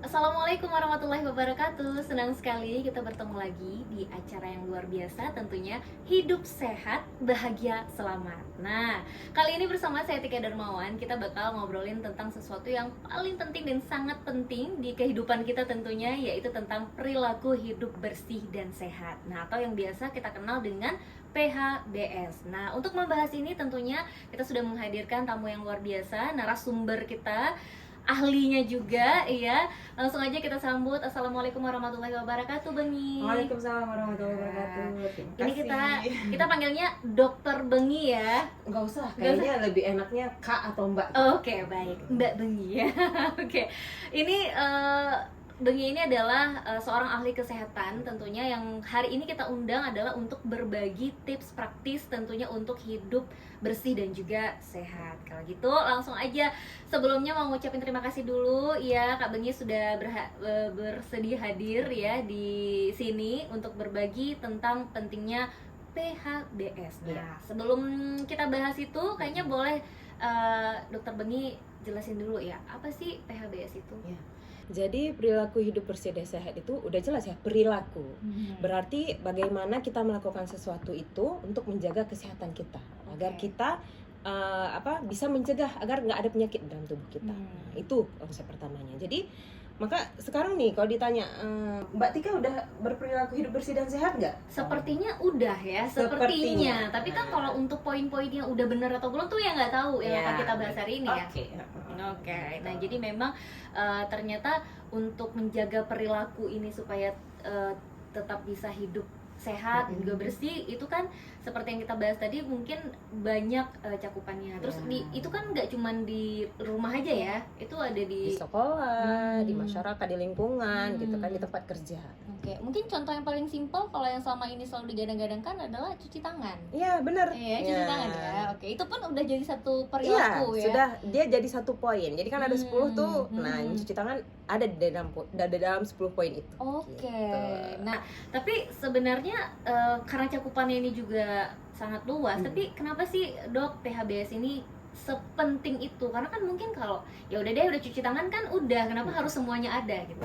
Assalamualaikum warahmatullahi wabarakatuh. Senang sekali kita bertemu lagi di acara yang luar biasa, tentunya Hidup Sehat, Bahagia, Selamat. Nah, kali ini bersama saya Tika Darmawan, kita bakal ngobrolin tentang sesuatu yang paling penting dan sangat penting di kehidupan kita tentunya, yaitu tentang perilaku hidup bersih dan sehat. Nah, atau yang biasa kita kenal dengan PHBS. Nah, untuk membahas ini tentunya kita sudah menghadirkan tamu yang luar biasa, narasumber kita, ahlinya juga, iya. Langsung aja kita sambut. Assalamualaikum warahmatullahi wabarakatuh, Bengi. Waalaikumsalam warahmatullahi wabarakatuh. Terima Ini kasih. kita panggilnya Dokter Bengi ya. Nggak usah, Nggak kayaknya lebih enaknya Kak atau Mbak. Oke, baik, Mbak Bengi ya. Oke, ini Bengi ini adalah seorang ahli kesehatan tentunya, yang hari ini kita undang adalah untuk berbagi tips praktis tentunya untuk hidup bersih dan juga sehat. Kalau gitu langsung aja, sebelumnya mau ngucapin terima kasih dulu ya Kak Bengi sudah bersedia hadir ya di sini untuk berbagi tentang pentingnya PHBS. Nah, sebelum kita bahas itu, kayaknya boleh Dokter Bengi jelasin dulu ya, apa sih PHBS itu? Ya. Jadi perilaku hidup bersih dan sehat itu udah jelas ya, perilaku. Berarti bagaimana kita melakukan sesuatu itu untuk menjaga kesehatan kita, agar kita bisa mencegah agar nggak ada penyakit dalam tubuh kita. Nah, itu konsep pertamanya. Jadi maka sekarang nih kalau ditanya, Mbak Tika udah berperilaku hidup bersih dan sehat nggak? Sepertinya udah ya, sepertinya. Tapi kan kalau untuk poin-poinnya udah bener atau belum tuh ya nggak tahu, yang akan kita bahas hari ini ya. Oke. Nah, jadi memang ternyata untuk menjaga perilaku ini supaya tetap bisa hidup sehat dan juga bersih, itu kan seperti yang kita bahas tadi, mungkin banyak cakupannya. Terus itu kan nggak cuman di rumah aja ya, itu ada Di sekolah, di masyarakat, di lingkungan, gitu kan, di tempat kerja. Oke, mungkin contoh yang paling simpel kalau yang selama ini selalu digadang-gadangkan adalah cuci tangan. Iya, benar. Iya, cuci tangan ya. Oke, itu pun udah jadi satu perilaku ya. Sudah, dia jadi satu poin. Jadi kan ada 10 tuh. Nah, cuci tangan ada di dalam 10 poin itu. Oke. Gitu. Nah, tapi sebenarnya karena cakupannya ini juga sangat luas, tapi kenapa sih Dok PHBS ini sepenting itu? Karena kan mungkin kalau ya udah deh, udah cuci tangan kan udah, kenapa harus semuanya ada gitu?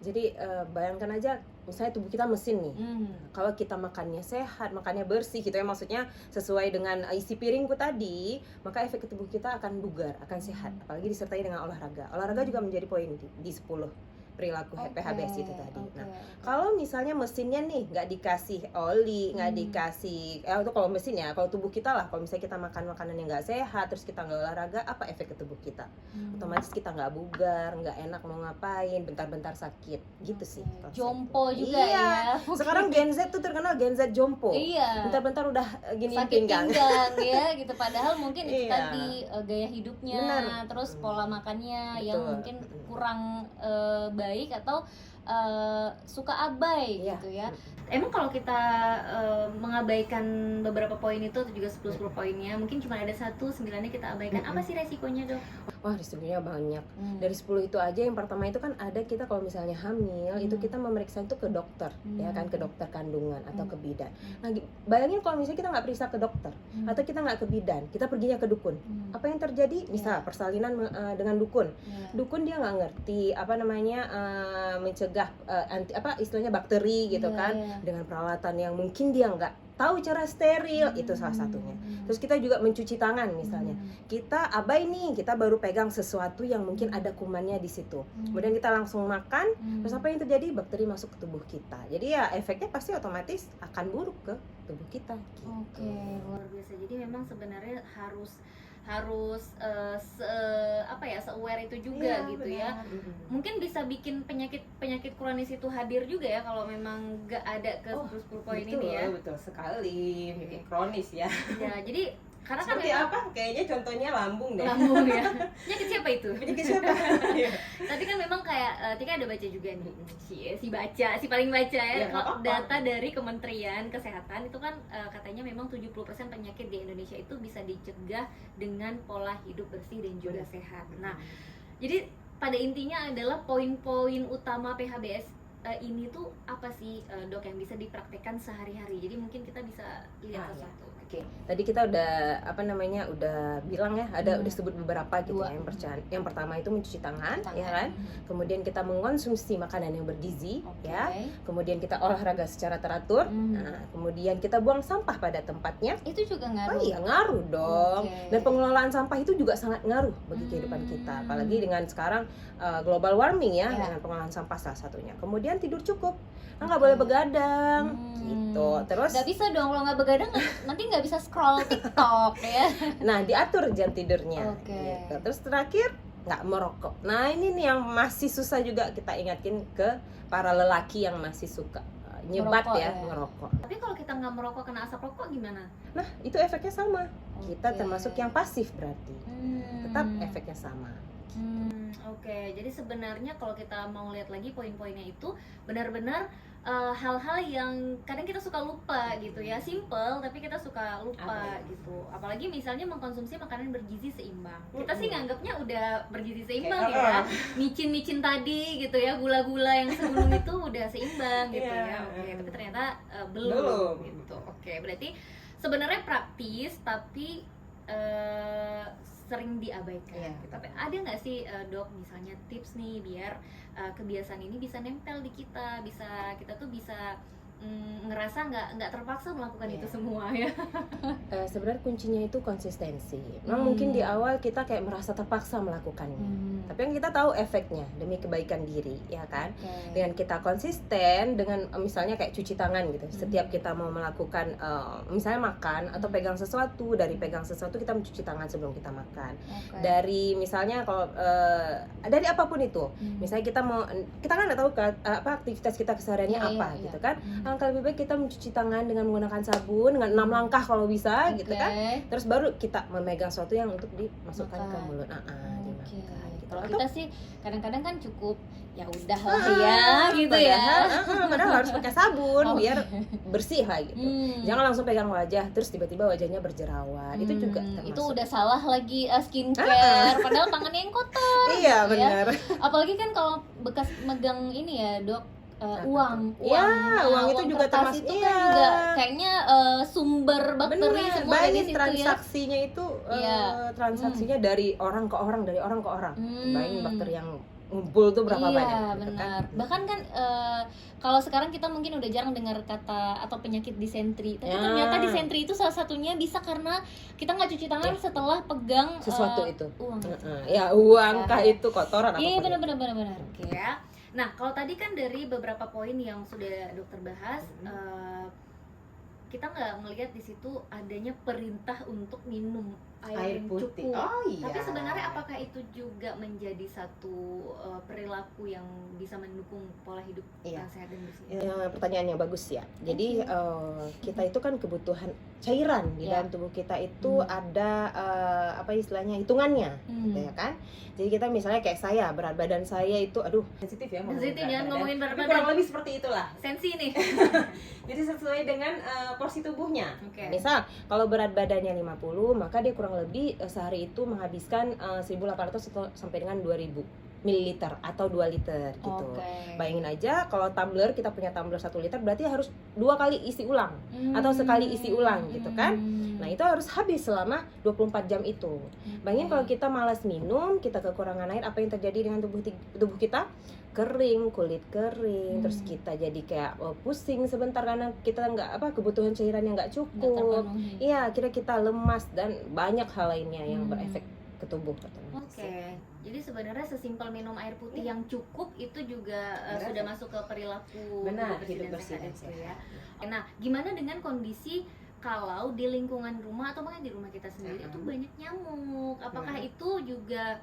Jadi bayangkan aja, misalnya tubuh kita mesin nih. Kalau kita makannya sehat, makannya bersih gitu ya, maksudnya sesuai dengan isi piringku tadi, maka efek ke tubuh kita akan bugar, akan sehat. Apalagi disertai dengan olahraga. Olahraga juga menjadi poin di 10 perilaku PHBS itu tadi. Nah, kalau misalnya mesinnya nih nggak dikasih oli, nggak dikasih, itu kalau mesin ya, kalau tubuh kita lah, kalau misalnya kita makan makanan yang nggak sehat, terus kita nggak olahraga, apa efek ke tubuh kita? Otomatis kita nggak bugar, nggak enak mau ngapain, bentar-bentar sakit, gitu sih. Jompo juga ya. Sekarang Sekarang Gen Z tuh terkenal Gen Z jompo. Iya. Bentar-bentar udah gini pinggang ya gitu. Padahal mungkin itu tadi gaya hidupnya, terus pola makannya yang mungkin kurang baik atau suka abai gitu ya. Emang kalau kita mengabaikan beberapa poin itu atau juga 10 poinnya, mungkin cuma ada 9-nya kita abaikan, apa sih resikonya Dok? Wah, resikonya banyak. Dari 10 itu aja, yang pertama itu kan ada kita kalau misalnya hamil, itu kita memeriksa itu ke dokter, ya kan, ke dokter kandungan atau ke bidan. Nah, bayangin kalau misalnya kita nggak periksa ke dokter atau kita nggak ke bidan, kita perginya ke dukun. Apa yang terjadi? Misal persalinan dengan dukun. Dukun dia nggak ngerti mencegah istilahnya bakteri gitu kan, dengan peralatan yang mungkin dia nggak tahu cara steril, itu salah satunya. Terus kita juga mencuci tangan misalnya, kita abai nih, kita baru pegang sesuatu yang mungkin ada kumannya di situ, kemudian kita langsung makan, terus apa yang terjadi? Bakteri masuk ke tubuh kita, jadi ya efeknya pasti otomatis akan buruk ke tubuh kita gitu. Oke, luar biasa. Jadi memang sebenarnya harus se-aware itu juga gitu ya. Mungkin bisa bikin penyakit kronis itu hadir juga ya kalau memang nggak ada ke 10 poin ini ya. Betul sekali, penyakit kronis ya. Ya, jadi karena seperti kan apa? Kayaknya contohnya lambung deh. Lambung ya. Penyakit siapa itu? Penyakit siapa? Tadi kan memang kayak Tika ada baca juga nih, si paling baca ya, kalau data dari Kementerian Kesehatan itu kan katanya memang 70% penyakit di Indonesia itu bisa dicegah dengan pola hidup bersih dan juga sehat. Nah, jadi pada intinya adalah poin-poin utama PHBS ini tuh apa sih dok yang bisa dipraktekkan sehari-hari? Jadi mungkin kita bisa lihat Ah, ya. satu-satu. Oke, tadi kita udah udah bilang ya, udah sebut beberapa gitu Dua. ya. Yang pertama itu mencuci tangan, Tangan. ya kan. Kemudian kita mengkonsumsi makanan yang bergizi, Oke. ya. Kemudian kita olahraga secara teratur. Nah, kemudian kita buang sampah pada tempatnya. Itu juga Oh ngaruh. iya, ngaruh dong. Oke. Dan pengelolaan sampah itu juga sangat ngaruh bagi kehidupan kita. Apalagi dengan sekarang global warming ya, Ya. dengan pengelolaan sampah salah satunya. Kemudian tidur cukup. Nah, nggak boleh begadang, gitu. Terus, Nggak bisa dong kalau nggak begadang nanti nggak bisa scroll TikTok ya. nah diatur jam tidurnya. Oke. Gitu. Terus terakhir, nggak merokok. Nah ini nih yang masih susah juga kita ingatkan ke para lelaki yang masih suka nyebat Merokok ya, ya. ngerokok. Tapi kalau kita nggak merokok kena asap rokok gimana? Nah itu efeknya sama. Kita Oke. termasuk yang pasif berarti. Tetap efeknya sama. Oke, jadi sebenarnya kalau kita mau lihat lagi poin-poinnya itu benar-benar hal-hal yang kadang kita suka lupa gitu ya, simple tapi kita suka lupa gitu. Apalagi misalnya mengkonsumsi makanan bergizi seimbang. Kita sih nganggapnya udah bergizi seimbang ya, micin-micin tadi gitu ya, gula-gula yang sebelum itu udah seimbang gitu ya. Oke, tapi ternyata belum gitu. Oke, berarti sebenarnya praktis tapi sering diabaikan. Iya. Tapi ada nggak sih dok misalnya tips nih biar kebiasaan ini bisa nempel di kita, kita tuh bisa ngerasa nggak terpaksa melakukan Iya. itu semua ya. Sebenarnya kuncinya itu konsistensi. Memang mungkin di awal kita kayak merasa terpaksa melakukannya. Tapi yang kita tahu efeknya demi kebaikan diri, ya kan? Dengan kita konsisten, dengan misalnya kayak cuci tangan gitu. Setiap kita mau melakukan, misalnya makan atau pegang sesuatu, dari pegang sesuatu kita mencuci tangan sebelum kita makan. Dari misalnya kalau dari apapun itu, misalnya kita kan nggak tahu apa aktivitas kita kesehariannya Iya, apa iya, gitu iya. kan? Alangkah lebih baik kita mencuci tangan dengan menggunakan sabun dengan 6 langkah kalau bisa gitu kan. Terus baru kita memegang sesuatu yang untuk dimasukkan ke Makan. mulut. Oke. Dimakan gitu. Kalau Atau kita sih kadang-kadang kan cukup ya udah lah ya gitu ya. Padahal harus pakai sabun Oh, biar bersih lah gitu. Jangan langsung pegang wajah terus tiba-tiba wajahnya berjerawat. Itu juga itu termasuk. udah salah lagi skincare padahal tangannya yang kotor. Iya gitu ya. benar. Apalagi kan kalau bekas megang ini ya dok, uang. Ya, Nah, uang itu juga kertas termasuk. itu kan juga kayaknya sumber bakteri Benar, semua dari banyak situ ya. transaksinya itu Iya. transaksinya dari orang ke orang, dari orang ke orang. Banyak Hmm. bakteri yang ngumpul tuh berapa Iya, banyak gitu benar. kan. Bahkan kan kalau sekarang kita mungkin udah jarang dengar kata atau penyakit disentri. Tapi Ya. ternyata disentri itu salah satunya bisa karena kita nggak cuci tangan Ya. setelah pegang Sesuatu itu. uang. Ya uang kah Ya. itu kotoran apa Iya, benar. Oke ya. Nah, kalau tadi kan dari beberapa poin yang sudah dokter bahas, kita nggak melihat di situ adanya perintah untuk minum air yang cukup. Oh iya. Tapi sebenarnya apakah itu juga menjadi satu perilaku yang bisa mendukung pola hidup Iya. sehat dan bersih? Pertanyaan yang bagus ya. Jadi kita itu kan kebutuhan cairan di Ya. dalam tubuh kita itu ada apa istilahnya hitungannya, gitu ya kan. Jadi kita misalnya kayak saya, berat badan saya itu sensitif ya Sensitif ya, ngomongin berat Tapi badan. kurang lebih seperti itulah. Sensi nih. Jadi sesuai dengan porsi tubuhnya. Oke. Misal kalau berat badannya 50, maka dia kurang lebih sehari itu menghabiskan 1.800 sampai dengan 2.000 mililiter atau 2 liter gitu. Oke. Bayangin aja kalau tumbler, kita punya tumbler 1 liter berarti harus 2 kali isi ulang atau sekali isi ulang gitu kan. Nah itu harus habis selama 24 jam itu. Bayangin kalau kita malas minum, kita kekurangan air, apa yang terjadi dengan tubuh kita? Kering, kulit kering, terus kita jadi kayak pusing sebentar karena kita kebutuhan cairannya nggak cukup. Iya, kira kita lemas dan banyak hal lainnya yang berefek ke tubuh. Oke, jadi sebenarnya sesimpel minum air putih yang cukup itu juga sudah masuk ke perilaku hidup bersih dan sehat ya. Nah, gimana dengan kondisi kalau di lingkungan rumah atau bahkan di rumah kita sendiri itu banyak nyamuk? Apakah itu juga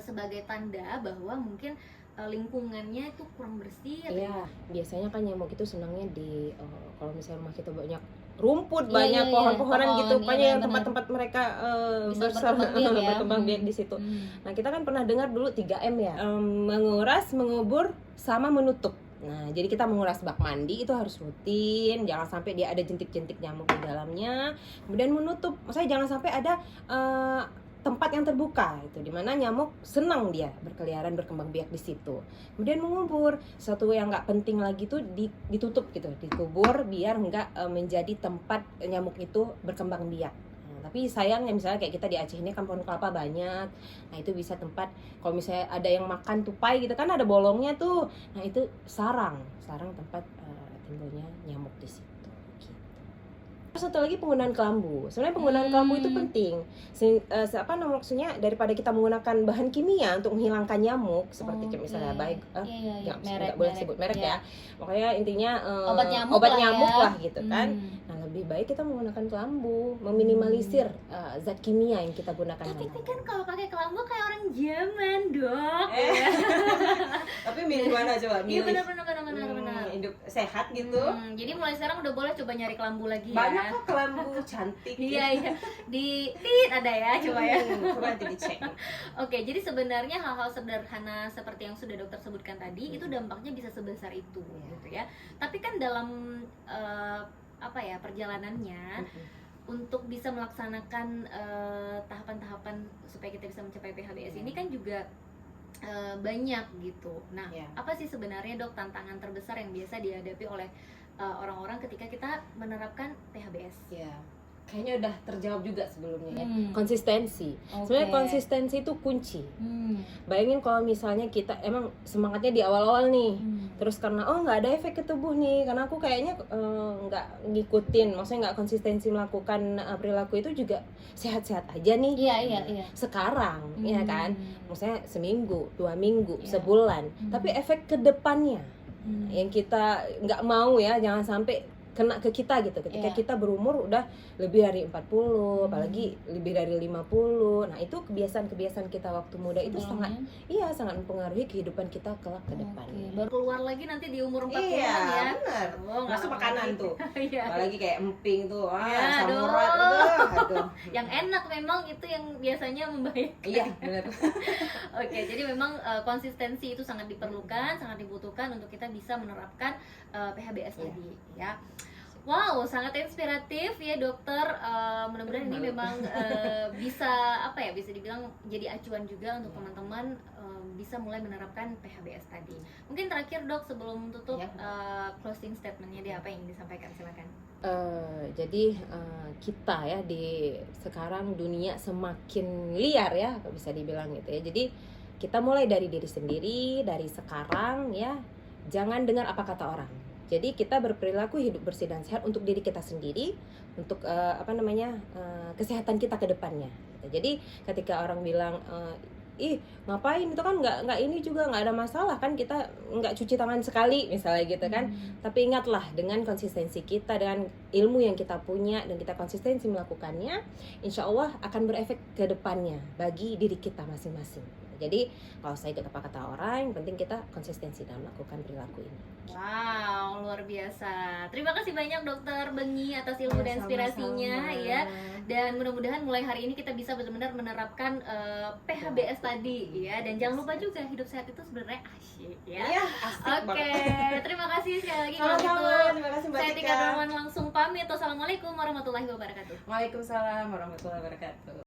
sebagai tanda bahwa mungkin lingkungannya itu kurang bersih? Iya, biasanya kan nyamuk itu senangnya di kalau misalnya rumah kita banyak rumput, Iya, banyak iya, pohon-pohonan pohon, gitu, iya, banyak yang benar. tempat-tempat mereka Bisa berkembang biak ya. berkembang biak di situ. Nah, kita kan pernah dengar dulu 3M ya. Menguras, mengubur, sama menutup. Nah, jadi kita menguras bak mandi itu harus rutin, jangan sampai dia ada jentik-jentik nyamuk di dalamnya. Kemudian menutup, maksudnya jangan sampai ada tempat yang terbuka itu, dimana nyamuk senang dia berkeliaran berkembang biak di situ. Kemudian mengubur, satu yang nggak penting lagi tuh ditutup gitu, dikubur biar nggak menjadi tempat nyamuk itu berkembang biak. Nah, tapi sayangnya misalnya kayak kita di Aceh ini kan pohon kelapa banyak, nah itu bisa tempat kalau misalnya ada yang makan tupai gitu kan ada bolongnya tuh, nah itu sarang tempat timbulnya nyamuk di situ. Satu lagi penggunaan kelambu. Sebenarnya penggunaan kelambu itu penting. Maksudnya daripada kita menggunakan bahan kimia untuk menghilangkan nyamuk seperti misalnya baik nggak boleh sebut merek ya. Pokoknya intinya obat nyamuk lah gitu kan. Nah, lebih baik kita menggunakan kelambu, meminimalisir zat kimia yang kita gunakan. Tapi kan kalau pakai kelambu kayak orang zaman, Dok. Tapi milih mana coba? Iya Milih benar. hidup sehat gitu. Jadi mulai sekarang udah boleh coba nyari kelambu lagi ya. Banyak kok kelambu cantik. Iya. Di tit ada ya, coba ya. Coba nanti dicek. Oke, jadi sebenarnya hal-hal sederhana seperti yang sudah dokter sebutkan tadi itu dampaknya bisa sebesar itu gitu ya. Tapi kan dalam perjalanannya untuk bisa melaksanakan tahapan-tahapan supaya kita bisa mencapai PHBS ini kan juga banyak gitu. Nah, apa sih sebenarnya Dok tantangan terbesar yang biasa dihadapi oleh orang-orang ketika kita menerapkan PHBS? Ya, kayaknya udah terjawab juga sebelumnya ya. Konsistensi. Sebenarnya konsistensi itu kunci. Bayangin kalau misalnya kita emang semangatnya di awal-awal nih, terus karena nggak ada efek ke tubuh nih, karena aku kayaknya nggak ngikutin, maksudnya nggak konsistensi melakukan perilaku itu juga sehat-sehat aja nih. Iya. Sekarang, ya kan, maksudnya seminggu, 2 minggu, sebulan, tapi efek ke depannya yang kita nggak mau ya, jangan sampai kena ke kita gitu ketika kita berumur udah lebih dari 40, apalagi lebih dari 50. Nah, itu kebiasaan-kebiasaan kita waktu muda itu sangat mempengaruhi kehidupan kita kelak ke depan. Baru keluar lagi nanti di umur 40-an Iya, ya. benar. Masuk makanan tuh. Iya. Apalagi kayak emping tuh, Ya, samurai aduh. Yang enak memang itu yang biasanya membahayakan. Iya, benar. Oke, jadi memang konsistensi itu sangat diperlukan, sangat dibutuhkan untuk kita bisa menerapkan PHBS tadi ya. Wow, sangat inspiratif ya dokter. Mudah-mudahan ini memang bisa dibilang jadi acuan juga untuk teman-teman bisa mulai menerapkan PHBS tadi. Mungkin terakhir Dok sebelum tutup closing statementnya dia apa yang ingin disampaikan, silakan. Jadi kita ya di sekarang dunia semakin liar ya, bisa dibilang gitu ya. Jadi kita mulai dari diri sendiri dari sekarang ya. Jangan dengar apa kata orang. Jadi kita berperilaku hidup bersih dan sehat untuk diri kita sendiri, untuk kesehatan kita ke depannya. Jadi ketika orang bilang ngapain itu kan nggak ini juga nggak ada masalah kan, kita nggak cuci tangan sekali misalnya gitu kan. Tapi ingatlah, dengan konsistensi kita, dengan ilmu yang kita punya dan kita konsistensi melakukannya, insya Allah akan berefek ke depannya bagi diri kita masing-masing. Jadi kalau saya ikut apa kata orang, yang penting kita konsistensi dalam melakukan perilaku ini. Wow, luar biasa. Terima kasih banyak Dokter Bengi atas ilmu dan inspirasinya ya. Dan mudah-mudahan mulai hari ini kita bisa benar-benar menerapkan PHBS tadi ya. Dan jangan lupa juga hidup sehat itu sebenarnya asyik ya. Iya, asik Oke, terima kasih sekali lagi kalau Sama-sama, gitu. terima kasih Mbak Saya Tika. Tika Darman langsung pamit. Wassalamualaikum warahmatullahi wabarakatuh. Waalaikumsalam warahmatullahi wabarakatuh.